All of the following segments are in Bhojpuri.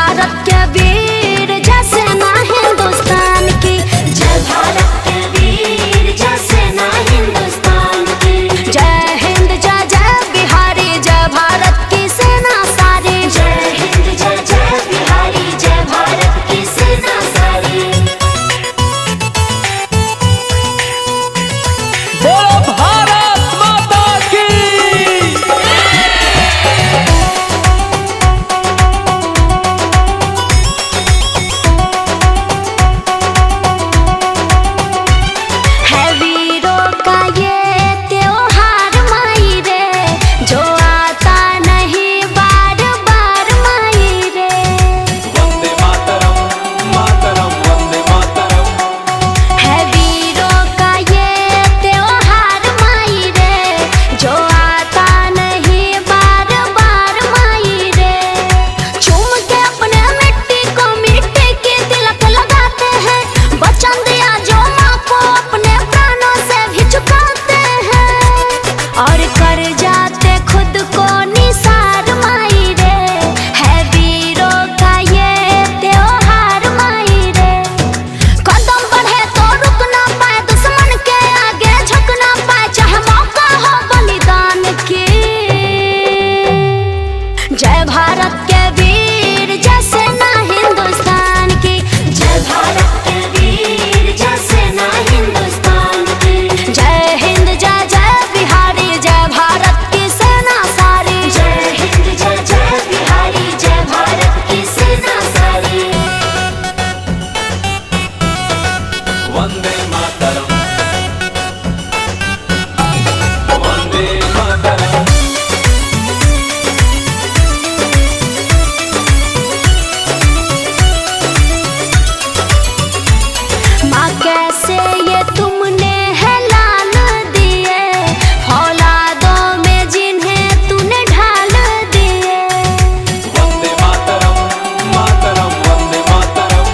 भारत के वीर जैसे ना हिंदुस्तान की, जय भारत के वीर जैसे ना हिंदुस्तान की। जय हिंद जय जय बिहारी जय भारत की सेना सारी, जय हिंद जय जय बिहारी जय भारत की सेना सारी। बोलो भारत माता की। है वीरों का ये त्योहार माई रे, जो आता नहीं बार बार माई रे। वंदे मातरम मातरम वंदे मातरम। है वीरों का ये त्योहार माई रे, जो आता नहीं बार बार माई रे। चूम के अपने मिट्टी को मिट्टी की तिलक लगाते हैं, वचन दिया जो माँ को अपने प्राणों से भी चुकाते हैं, और कर जाते खुद को निसार माई रे। है वीरों का ये त्योहार माई रे, कदम बढ़े तो रुक ना पाए, दुश्मन के आगे झुक ना पाए, चाहे मौका हो बलिदान की। जय भारत के वीर जैसे ना हिंदुस्तान की, जय भारत के वीर जैसे ना हिंदुस्तान की। जय हिंद जय जय बिहारी जय भारत की सेना सारी, जय हिंद जय जय बिहारी जय भारत की सेना सारी। वंदे मातरम वंदे मातरम। माँ कैसे ये तुमने है लाल दिए, फौलादों में जिन्हें तूने ढाल दिए। वंदे मातरम मातरम वंदे मातरम।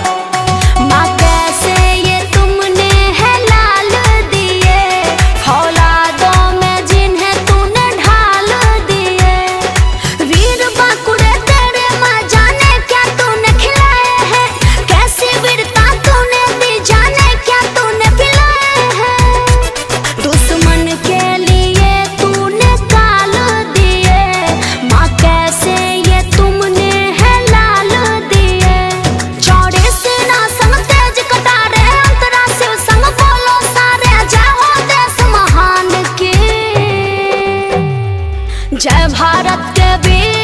माँ कैसे ये तुमने है लाल दिए, फौलादों में जिन्हें तूने ढाल दिए। वीर बांकुड़े तेरे माँ जाने क्या तूने खिलाए हैं, कैसी वीरता तूने दी जाने क्या तूने पिलाए हैं। दुश्मन के लिए तूने काल दिए, माँ कैसे ये तुमने है लाल दिए। चौड़े सेना संग तेज कटारे, अंतरा शिव संग बोलो सारे, जय हो देश महान की। जय भारत के वीर